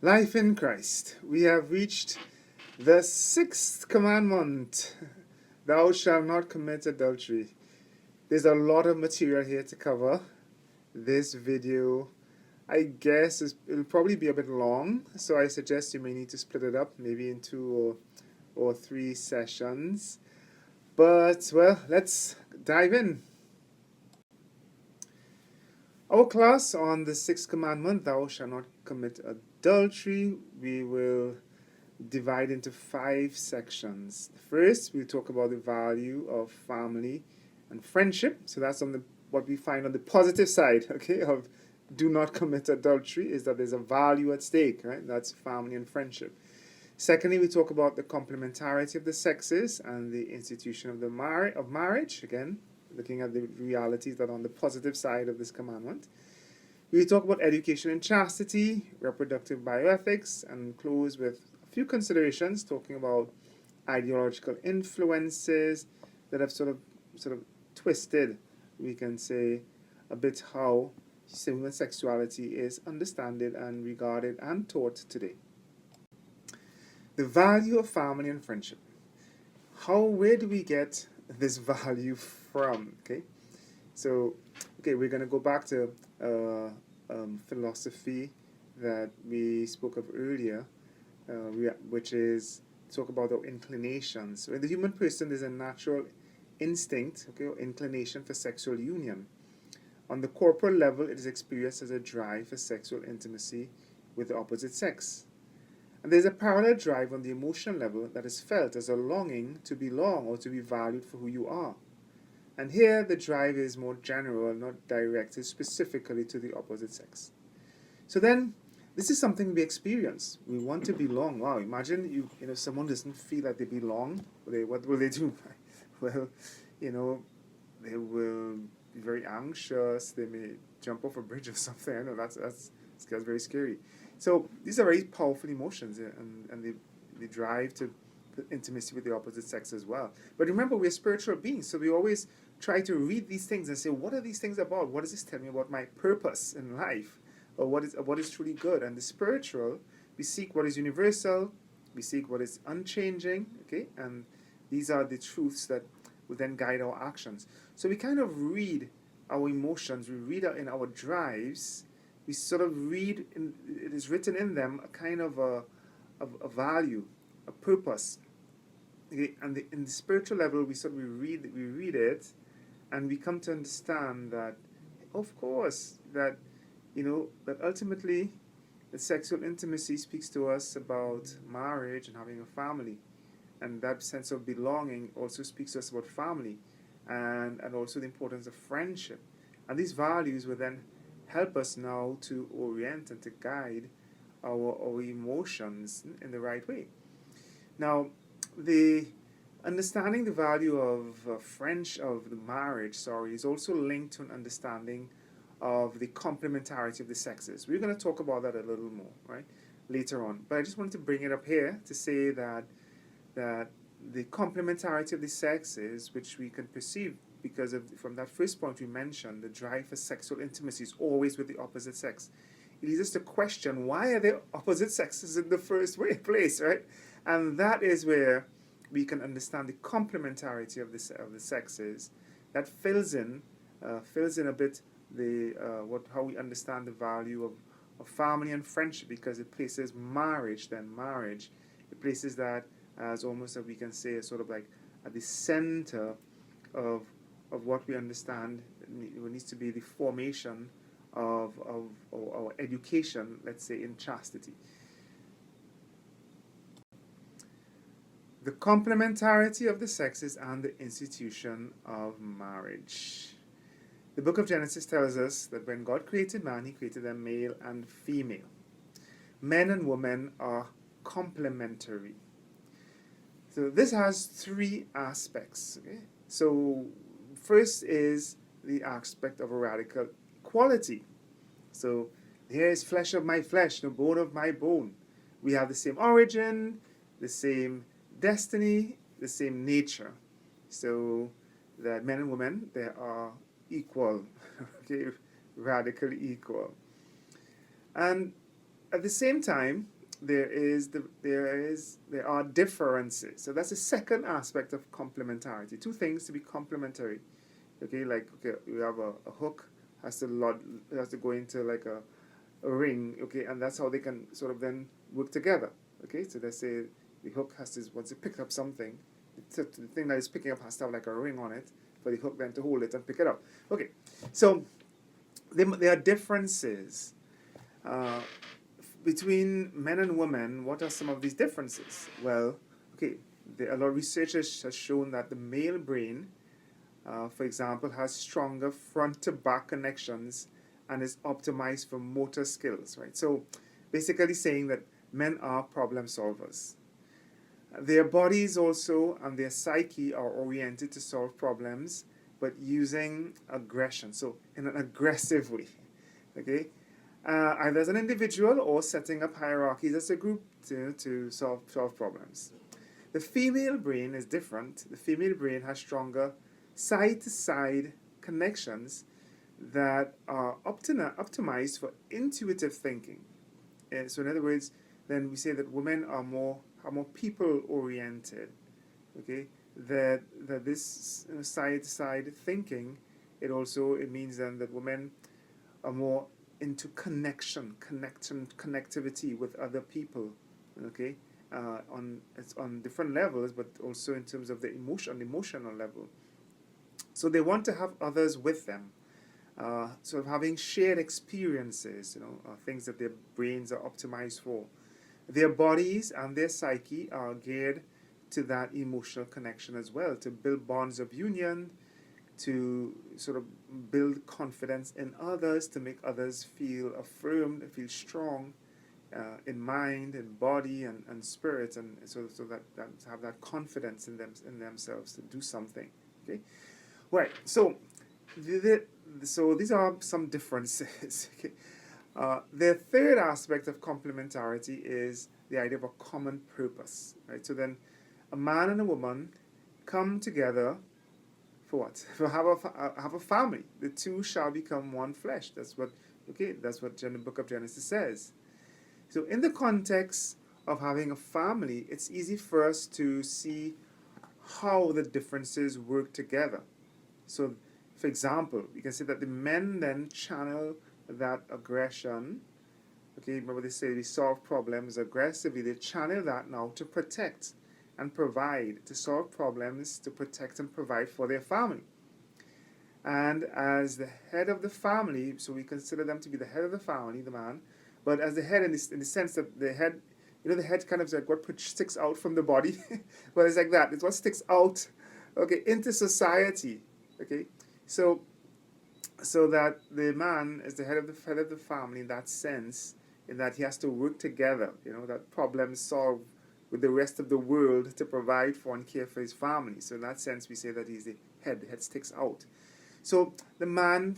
Life in Christ. We have reached the sixth commandment. Thou shalt not commit adultery. There's a lot of material here to cover. This video, I guess, it'll probably be a bit long, so I suggest you may need to split it up, maybe in two or three sessions. But, well, let's dive in. Our class on the sixth commandment, thou shalt not commit adultery, we will divide into 5 sections. First, we'll talk about the value of family and friendship. So that's on what we find on the positive side, okay, of do not commit adultery, is that there's a value at stake, right? That's family and friendship. Secondly, we talk about the complementarity of the sexes and the institution of marriage, again, looking at the realities that are on the positive side of this commandment. We talk about education and chastity, reproductive bioethics, and close with a few considerations talking about ideological influences that have sort of twisted, we can say, a bit how human sexuality is understood and regarded and taught today. The value of family and friendship. Where do we get this value from? We're going to go back to philosophy that we spoke of earlier, which is talk about our inclinations. So in the human person, there's a natural instinct, or inclination for sexual union. On the corporal level, it is experienced as a drive for sexual intimacy with the opposite sex. And there's a parallel drive on the emotional level that is felt as a longing to belong or to be valued for who you are. And here the drive is more general, not directed specifically to the opposite sex. So then, this is something we experience. We want to belong. Wow, imagine you someone doesn't feel that they belong. What will they do? Well, they will be very anxious. They may jump off a bridge or something. I know that's very scary. So these are very powerful emotions, and they drive to intimacy with the opposite sex as well. But remember, we're spiritual beings, so we always try to read these things and say, what are these things about? What does this tell me about my purpose in life? Or what is truly good? And the spiritual, we seek what is universal, we seek what is unchanging, okay? And these are the truths that will then guide our actions. So we kind of read our emotions, we read in our drives, we sort of read, it is written in them, a kind of a value, a purpose. Okay? And in the spiritual level, we read it, and we come to understand that, of course, that ultimately the sexual intimacy speaks to us about marriage and having a family. And that sense of belonging also speaks to us about family and also the importance of friendship. And these values will then help us now to orient and to guide our emotions in the right way. Now, the understanding the value of the marriage, is also linked to an understanding of the complementarity of the sexes. We're going to talk about that a little more, right, later on. But I just wanted to bring it up here to say that the complementarity of the sexes, which we can perceive because from that first point we mentioned, the drive for sexual intimacy is always with the opposite sex. It leads us to question, why are there opposite sexes in the first place, right? And that is where we can understand the complementarity of the sexes. That fills in a bit how we understand the value of family and friendship, because it places marriage. It places that as almost, we can say, sort of like at the center of what we understand needs to be the formation of our education, let's say, in chastity. The complementarity of the sexes and the institution of marriage. The book of Genesis tells us that when God created man, he created them male and female. Men and women are complementary. So this has 3 aspects. Okay? So first is the aspect of a radical equality. So here is flesh of my flesh, the bone of my bone. We have the same origin, the same destiny, the same nature. So that men and women, they are equal, okay, radically equal. And at the same time, there are differences. So that's the second aspect of complementarity. Two things to be complementary. Okay, like okay, we have a hook has to go into like a ring. Okay, and that's how they can sort of then work together. Okay, so let's say the hook has to once it pick up something, the thing that is picking up has to have like a ring on it for the hook then to hold it and pick it up. Okay, so there are differences uh, between men and women. What are some of these differences? Well, okay, a lot of research has shown that the male brain, for example, has stronger front to back connections and is optimized for motor skills, right? So basically saying that men are problem solvers. Their bodies also and their psyche are oriented to solve problems, but using aggression, so in an aggressive way, okay? Either as an individual or setting up hierarchies as a group to solve problems. The female brain is different. The female brain has stronger side to side connections that are optimized for intuitive thinking. So, in other words, then we say that women are more people oriented. Okay, that this side to side thinking, it means then that women are more into connectivity with other people. Okay, on different levels, but also in terms of the emotional level. So they want to have others with them, sort of having shared experiences, things that their brains are optimized for. Their bodies and their psyche are geared to that emotional connection as well, to build bonds of union, to sort of build confidence in others, to make others feel affirmed, feel strong in mind, in body, and spirit, and so that have that confidence in themselves to do something. Okay, right. So, so these are some differences. Okay. The third aspect of complementarity is the idea of a common purpose. Right. So then, a man and a woman come together for what? For have a family. The two shall become one flesh. That's what the book of Genesis says. So in the context of having a family, it's easy for us to see how the differences work together. So, for example, you can see that the men then channel that aggression. Okay, remember they say we solve problems aggressively. They channel that now to protect and provide, to solve problems, to protect and provide for their family. And as the head of the family, so we consider them to be the head of the family, the man, but as the head in the sense that the head, the head kind of is like what sticks out from the body. Well, it's like that. It's what sticks out, okay, into society. Okay, so that the man is the head of the family in that sense, in that he has to work together. That problems solve with the rest of the world to provide for and care for his family. So in that sense, we say that he's the head. The head sticks out. So the man,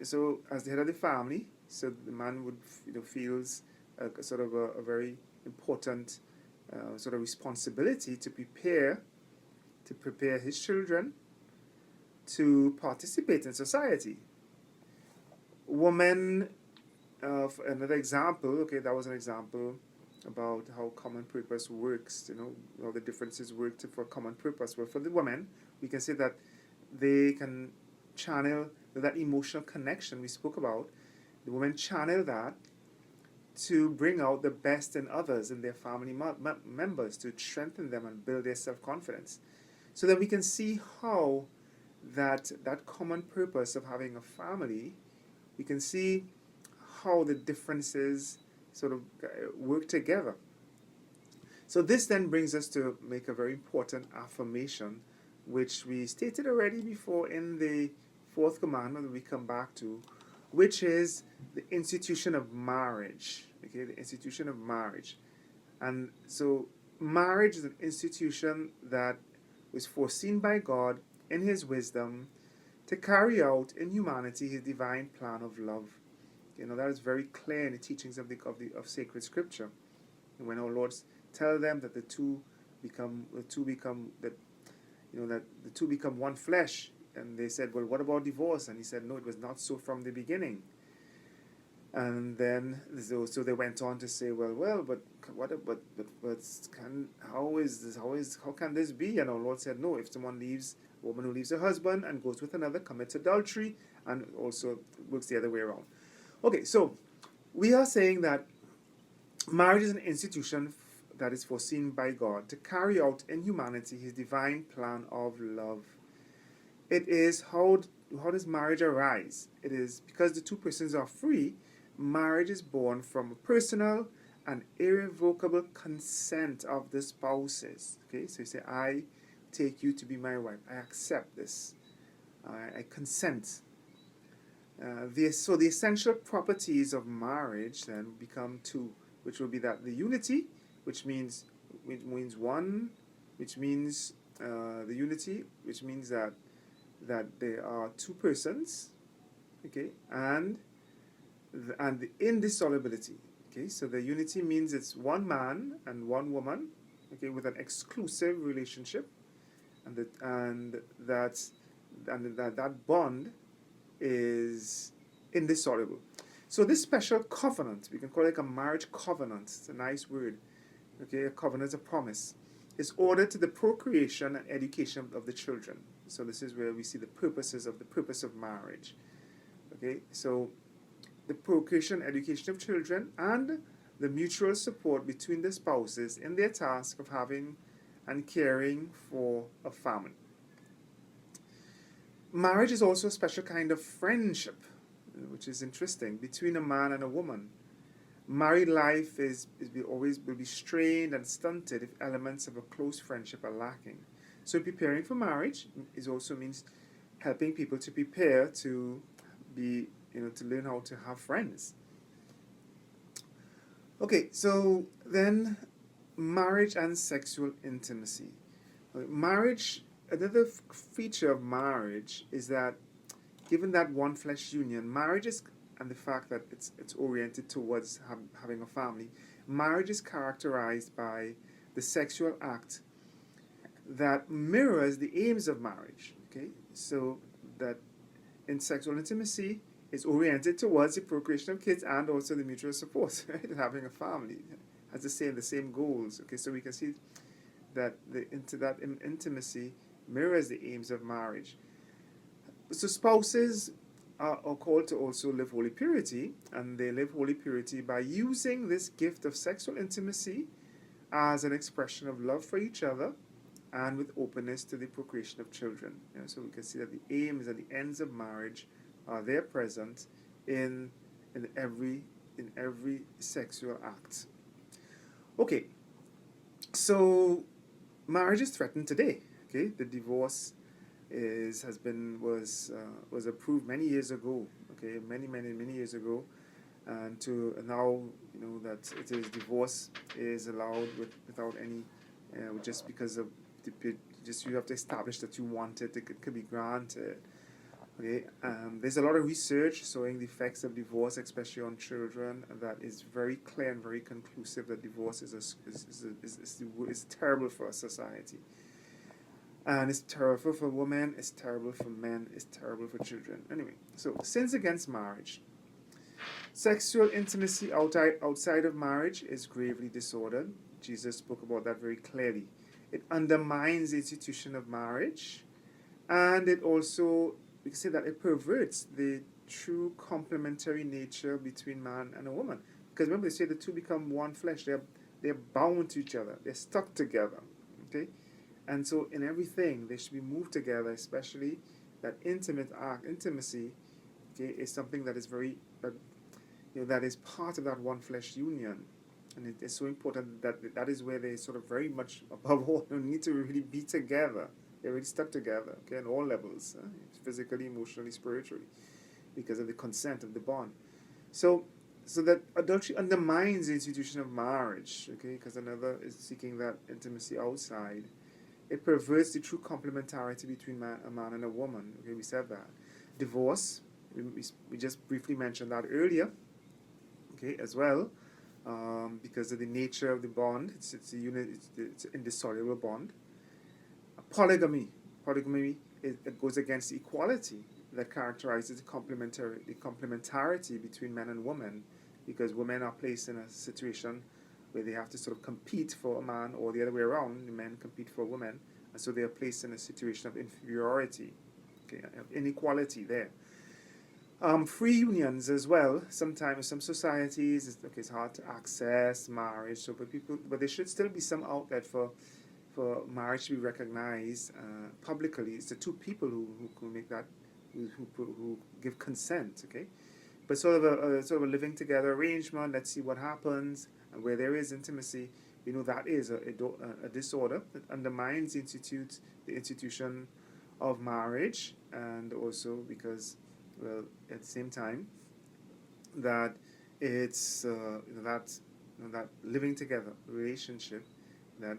so as the head of the family, so the man would feels a sort of a very important sort of responsibility to prepare his children to participate in society. Woman, for another example, okay, that was an example about how common purpose works, how the differences work for common purpose. Well, for the women, we can say that they can channel that emotional connection we spoke about. The women channel that to bring out the best in others, in their family members, to strengthen them and build their self-confidence. So that we can see how that common purpose of having a family, we can see how the differences sort of work together. So this then brings us to make a very important affirmation, which we stated already before in the fourth commandment that we come back to, which is the institution of marriage. Okay, the institution of marriage. And so marriage is an institution that was foreseen by God in his wisdom to carry out in humanity his divine plan of love. That is very clear in the teachings of sacred scripture. And when our Lord tell them that the two become one flesh, and they said, well, what about divorce? And he said, no, it was not so from the beginning. And then so they went on to say, well, but what, but can how is this? How can this be? And our Lord said, no. If someone leaves, a woman who leaves her husband and goes with another commits adultery, and also works the other way around. Okay, so we are saying that marriage is an institution that is foreseen by God to carry out in humanity His divine plan of love. It is how does marriage arise? It is because the two persons are free. Marriage is born from a personal and irrevocable consent of the spouses. Okay, so you say, I take you to be my wife. I accept this. I consent. So the essential properties of marriage then become two, which will be that the unity, which means one, which means the unity, which means that there are two persons, okay, and the indissolubility. Okay, so the unity means it's one man and one woman, okay, with an exclusive relationship, and that bond is indissoluble. So this special covenant, we can call it like a marriage covenant. It's a nice word. Okay, a covenant is a promise. Is ordered to the procreation and education of the children. So this is where we see the purpose of marriage. Okay, so the procreation, education of children, and the mutual support between the spouses in their task of having and caring for a family. Marriage is also a special kind of friendship, which is interesting, between a man and a woman. Married life always will be strained and stunted if elements of a close friendship are lacking. So preparing for marriage is also means helping people to prepare to be, to learn how to have friends. Okay, so then marriage and sexual intimacy. Marriage, another feature of marriage is that given that one flesh union, marriage is, and the fact that it's oriented towards having a family, marriage is characterized by the sexual act that mirrors the aims of marriage. Okay, so that in sexual intimacy is oriented towards the procreation of kids and also the mutual support, right? And having a family has the same goals. Okay, so we can see that intimacy mirrors the aims of marriage. So spouses are called to also live holy purity, and they live holy purity by using this gift of sexual intimacy as an expression of love for each other and with openness to the procreation of children. So we can see that the aims and the ends of marriage are there present in every sexual act. Okay, so marriage is threatened today. Okay, the divorce was approved many years ago. Okay, many years ago, and to now that it is divorce is allowed without any just because of just you have to establish that you want it. It could be granted. Okay, there's a lot of research showing the effects of divorce, especially on children, and that is very clear and very conclusive that divorce is terrible for a society. And it's terrible for women, it's terrible for men, it's terrible for children. Anyway, so sins against marriage. Sexual intimacy outside of marriage is gravely disordered. Jesus spoke about that very clearly. It undermines the institution of marriage, and it also, we can say that it perverts the true complementary nature between man and a woman. Because remember, they say the two become one flesh. They're bound to each other. They're stuck together. Okay, and so in everything they should be moved together. Especially that intimacy, okay, is something that is that is part of that one flesh union. And it is so important that is where they sort of very much above all need to really be together. They're really stuck together, okay, on all levels, physically, emotionally, spiritually, because of the consent of the bond. So that adultery undermines the institution of marriage, okay, because another is seeking that intimacy outside. It perverts the true complementarity between a man and a woman. Okay, we said that. Divorce, we just briefly mentioned that earlier, okay, as well, because of the nature of the bond. It's an indissoluble bond. Polygamy, it goes against equality. that characterizes the complementarity between men and women, because women are placed in a situation where they have to sort of compete for a man, or the other way around, the men compete for women, and so they are placed in a situation of inferiority, okay, inequality there. Free unions as well. Sometimes some societies, it's hard to access marriage. So, but there should still be some outlet for marriage to be recognized publicly. It's the two people who make that, who give consent. Okay, but sort of a living together arrangement. Let's see what happens. And where there is intimacy, that is a disorder that undermines the institution of marriage, and also because, well, at the same time, that it's that living together relationship, that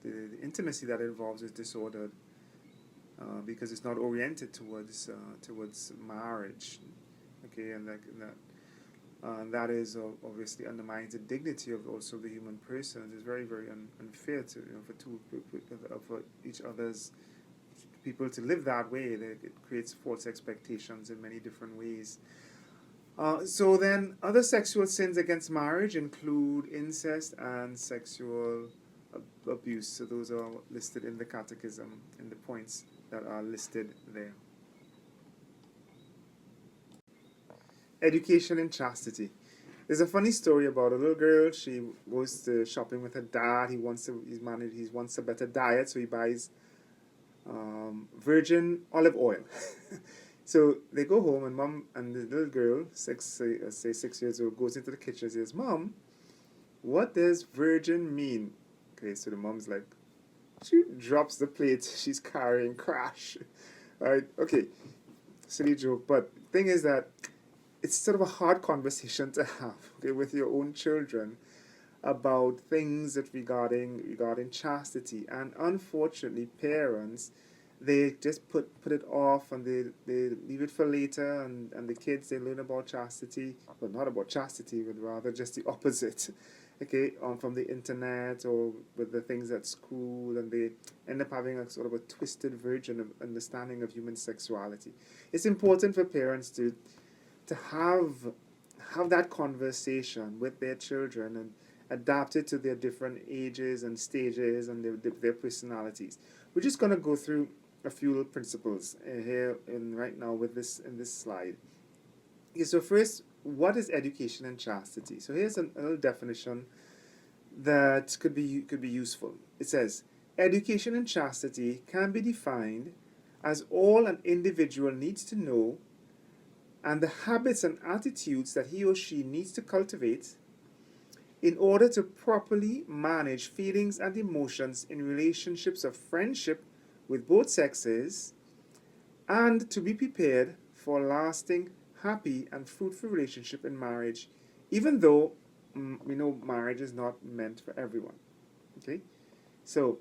the intimacy that it involves is disordered, because it's not oriented towards marriage, okay, and that is obviously undermines the dignity of also the human person. It's very, very unfair to for each other's people to live that way. It creates false expectations in many different ways. So then, other sexual sins against marriage include incest and sexual abuse. So those are listed in the catechism, in the points that are listed there. Education and chastity. There's a funny story about a little girl. She goes to shopping with her dad. He wants a better diet, so he buys virgin olive oil. So they go home, and mom and the little girl, say 6 years old, goes into the kitchen and says, "Mom, what does virgin mean?" Okay, so the mom's like, she drops the plate she's carrying, crash. All right, okay, silly joke, but the thing is that it's sort of a hard conversation to have, okay, with your own children about things that regarding chastity. And unfortunately, parents, they just put it off, and they leave it for later, and the kids, they learn about chastity, well, not about chastity, but rather just the opposite, okay, from the internet or with the things at school, and they end up having a sort of a twisted version of understanding of human sexuality. It's important for parents to have that conversation with their children and adapt it to their different ages and stages and their personalities. We're just going to go through a few little principles here right now with this in this slide. Okay, so first, what is education and chastity? So here's a little definition that could be useful. It says, education and chastity can be defined as all an individual needs to know, and the habits and attitudes that he or she needs to cultivate in order to properly manage feelings and emotions in relationships of friendship with both sexes, and to be prepared for a lasting, happy, and fruitful relationship in marriage, even though we know marriage is not meant for everyone. Okay? So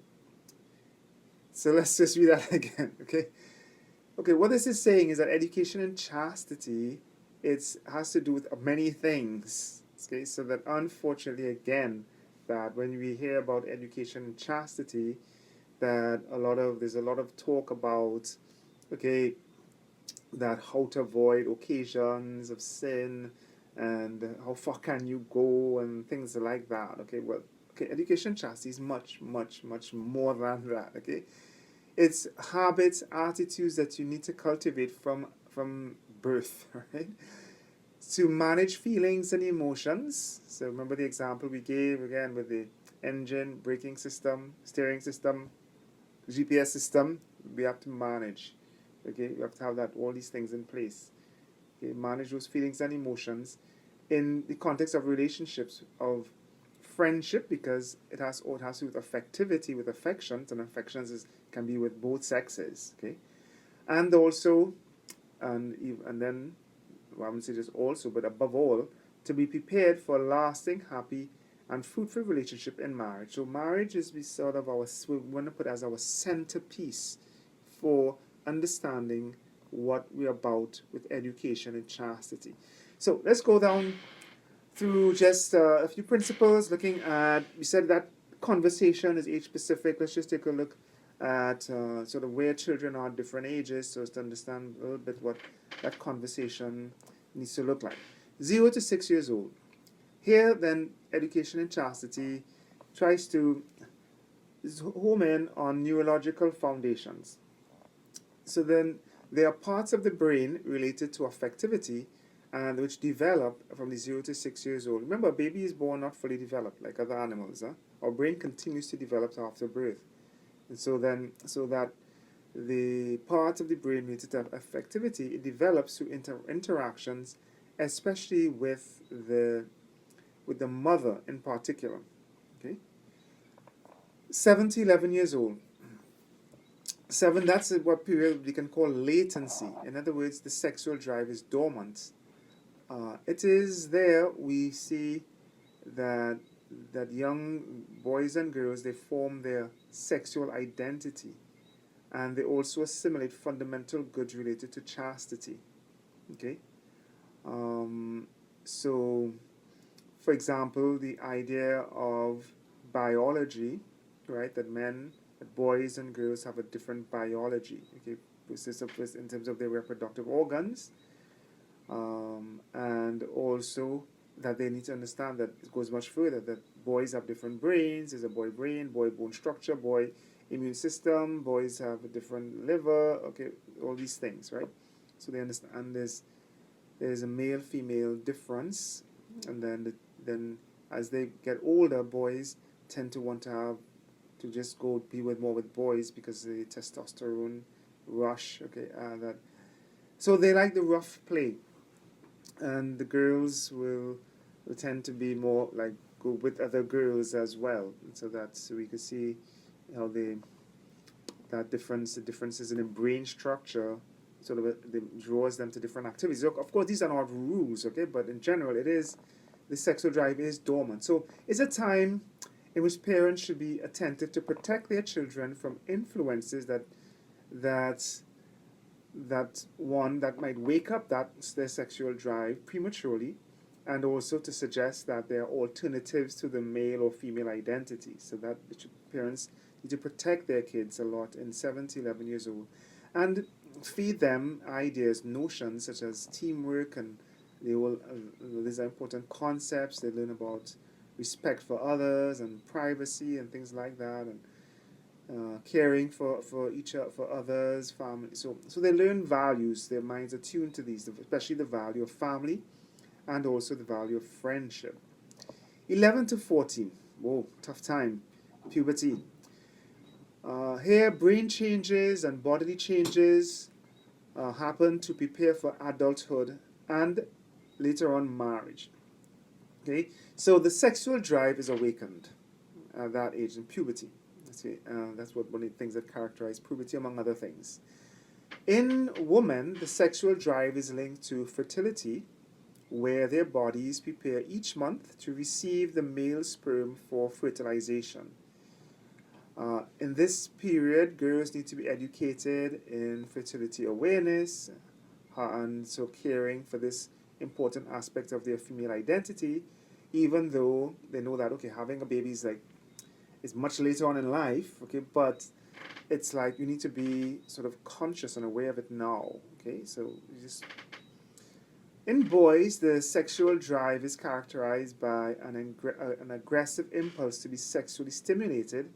let's just read that again, okay? Okay, what this is saying is that education and chastity, it has to do with many things. Okay, so that unfortunately, again, that when we hear about education and chastity, that there's a lot of talk about, okay, that how to avoid occasions of sin, and how far can you go, and things like that. Okay, well, okay, education and chastity is much, much, much more than that. Okay. It's habits, attitudes that you need to cultivate from birth, right? To manage feelings and emotions. So remember the example we gave again with the engine, braking system, steering system, GPS system. We have to manage. Okay, we have to have all these things in place. Okay, manage those feelings and emotions in the context of relationships, of friendship, because it has to do with affectivity, with affections, and affections can be with both sexes, okay, and also, and then, well, I wouldn't say just also, but above all, to be prepared for a lasting, happy, and fruitful relationship in marriage. So marriage is sort of we want to put as our centerpiece for understanding what we're about with education and chastity. So let's go down through just a few principles, looking at, we said that conversation is age specific. Let's just take a look at sort of where children are at different ages, so as to understand a little bit what that conversation needs to look like. 0 to 6 years old. Here, then, education in chastity tries to home in on neurological foundations. So then, there are parts of the brain related to affectivity and which develop from the 0 to 6 years old. Remember, a baby is born not fully developed like other animals. Our brain continues to develop after birth. And so then, so that the part of the brain related to affectivity, it develops through interactions, especially with the mother in particular. Okay, 7 to 11 years old. 7, that's what period we can call latency. In other words, the sexual drive is dormant. It is there we see that young boys and girls, they form their sexual identity, and they also assimilate fundamental goods related to chastity. Okay, so for example, the idea of biology, right? That boys and girls have a different biology. Okay, in terms of their reproductive organs, and also that they need to understand that it goes much further, that boys have different brains. There's a boy brain, boy bone structure, boy immune system, boys have a different liver, okay, all these things, right? So they understand, and there's a male female difference, and then as they get older, boys tend to want to just go be with more with boys because the testosterone rush, okay, that so they like the rough play, and the girls will tend to be more like go with other girls as well. And so we could see how the differences in the brain structure sort of draws them to different activities. So of course, these are not rules, okay, but in general, it is the sexual drive is dormant. So it's a time in which parents should be attentive to protect their children from influences that that might wake up their sexual drive prematurely, and also to suggest that there are alternatives to the male or female identity. So that parents need to protect their kids a lot in 7 to 11 years old, and feed them ideas, notions such as teamwork, and these are important concepts. They learn about respect for others and privacy and things like that, and caring for others, family. So they learn values. Their minds are tuned to these, especially the value of family, and also the value of friendship. 11 to 14. Whoa, tough time. Puberty. Here, brain changes and bodily changes happen to prepare for adulthood and later on marriage. Okay, so the sexual drive is awakened at that age in puberty. That's one of the things that characterize puberty, among other things. In women, the sexual drive is linked to fertility, where their bodies prepare each month to receive the male sperm for fertilization. In this period, girls need to be educated in fertility awareness, and so caring for this important aspect of their female identity, even though they know that, okay, having a baby is much later on in life, okay, but it's like you need to be sort of conscious and aware of it now, okay? So you just in boys, the sexual drive is characterized by an aggressive impulse to be sexually stimulated,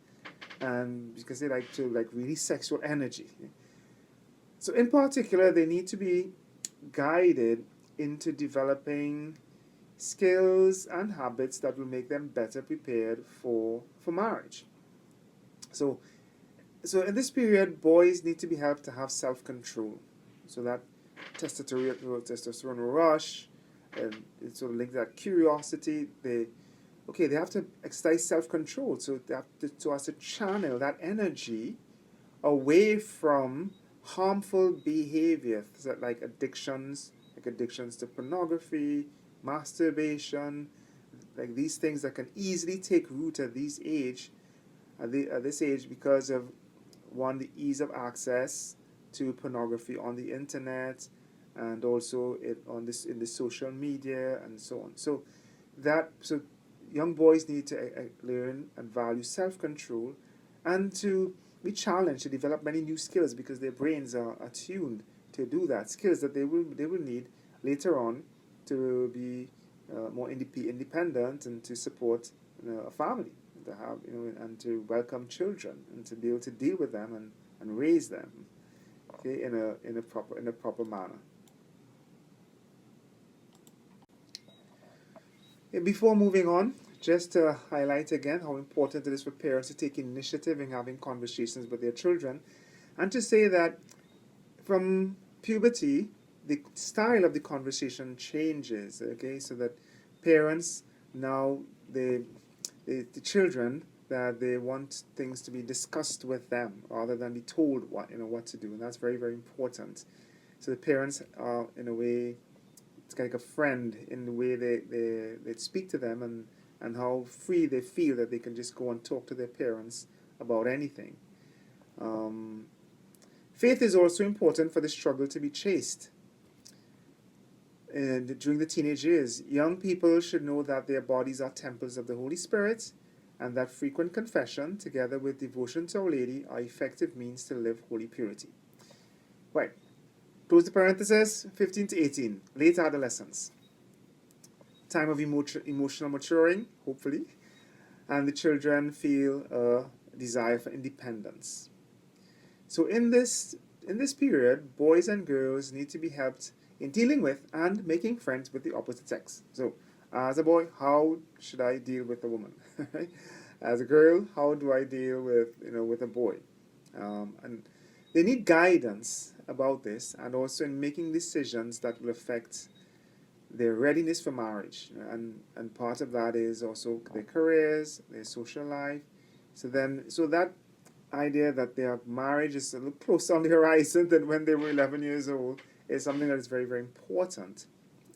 and because they like to really sexual energy. So in particular, they need to be guided into developing skills and habits that will make them better prepared for marriage. So in this period, boys need to be helped to have self-control, so that testosterone rush, and it sort of links that curiosity. They have to exercise self-control, so they have to channel that energy away from harmful behavior, like addictions to pornography, masturbation, like these things that can easily take root at this age, because of the ease of access to pornography on the internet, and also in the social media and so on. So young boys need to learn and value self-control, and to be challenged to develop many new skills because their brains are attuned to do that. Skills that they will need later on to be more independent and to support a family, to have and to welcome children and to be able to deal with them and raise them, okay, in a proper manner. Before moving on, just to highlight again how important it is for parents to take initiative in having conversations with their children, and to say that from puberty, the style of the conversation changes, okay, so that parents now, the children, that they want things to be discussed with them rather than be told what to do, and that's very, very important. So the parents are, in a way, it's kind of like a friend in the way they speak to them, and how free they feel that they can just go and talk to their parents about anything. Um, Faith is also important for the struggle to be chaste. And during the teenage years, young people should know that their bodies are temples of the Holy Spirit, and that frequent confession, together with devotion to Our Lady, are effective means to live holy purity. Right. Close the parenthesis. 15 to 18, late adolescence. Time of emotional maturing, hopefully, and the children feel a desire for independence. So in this period, boys and girls need to be helped in dealing with and making friends with the opposite sex. So, as a boy, how should I deal with a woman? As a girl, how do I deal with a boy? And they need guidance about this, and also in making decisions that will affect their readiness for marriage. And part of that is also their careers, their social life. So that idea that their marriage is a little closer on the horizon than when they were 11 years old is something that is very, very important,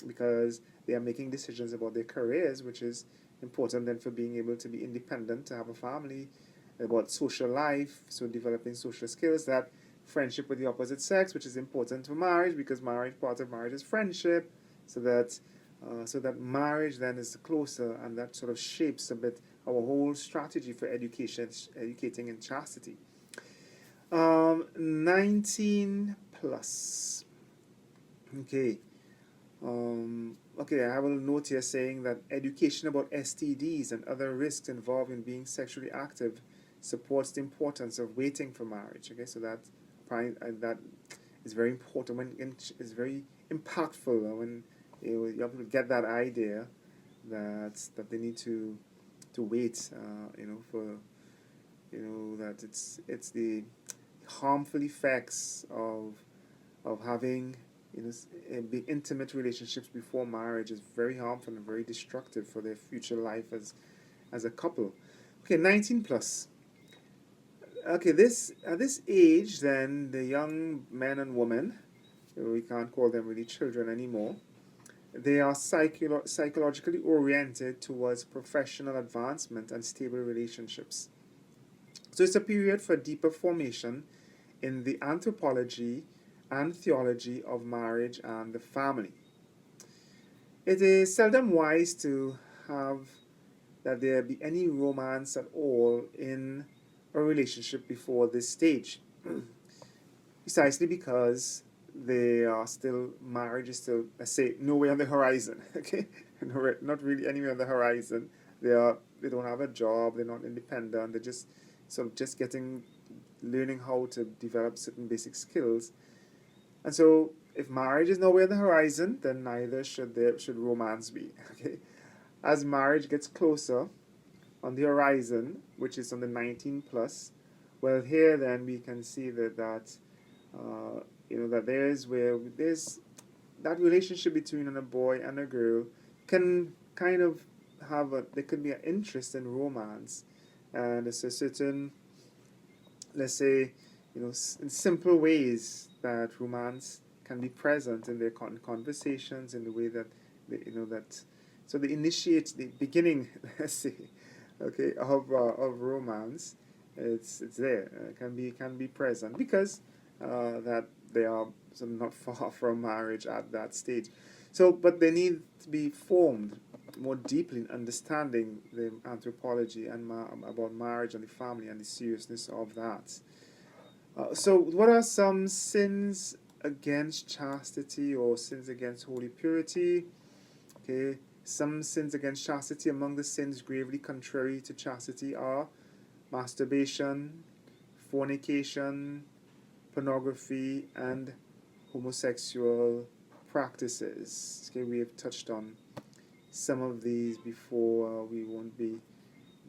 because they are making decisions about their careers, which is important then for being able to be independent, to have a family, about social life, so developing social skills, that friendship with the opposite sex, which is important for marriage, because part of marriage is friendship, so that marriage then is closer, and that sort of shapes a bit our whole strategy for educating in chastity. 19 plus. Okay. Okay, I have a note here saying that education about STDs and other risks involved in being sexually active supports the importance of waiting for marriage. Okay, so that is very important, it's very impactful when young people get that idea that they need to wait, for that it's the harmful effects of having big intimate relationships before marriage is very harmful and very destructive for their future life as a couple. Okay, 19 plus. Okay, at this age, then the young men and women, we can't call them really children anymore, they are psychologically oriented towards professional advancement and stable relationships. So it's a period for deeper formation in the anthropology and theology of marriage and the family. It is seldom wise to have that there be any romance at all in a relationship before this stage, precisely because marriage is still, let's say, nowhere on the horizon. Okay, not really anywhere on the horizon. They don't have a job. They're not independent. They're just learning how to develop certain basic skills. And so, if marriage is nowhere on the horizon, then neither should romance be. Okay, as marriage gets closer on the horizon, which is on the 19 plus, well, here then we can see that that there's that relationship between a boy and a girl can kind of there could be an interest in romance, and it's a certain, let's say, in simple ways that romance can be present in their conversations, in the way that they initiate the beginning, let's say, okay, of romance. It's there, can be present, because that they are sort of not far from marriage at that stage. So, but they need to be formed more deeply in understanding the anthropology and about marriage and the family and the seriousness of that. So, what are some sins against chastity or sins against holy purity? Okay, some sins against chastity. Among the sins gravely contrary to chastity are masturbation, fornication, pornography, and homosexual practices. Okay, we have touched on some of these before. We won't be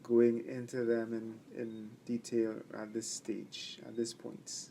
going into them in detail at this stage, at this point.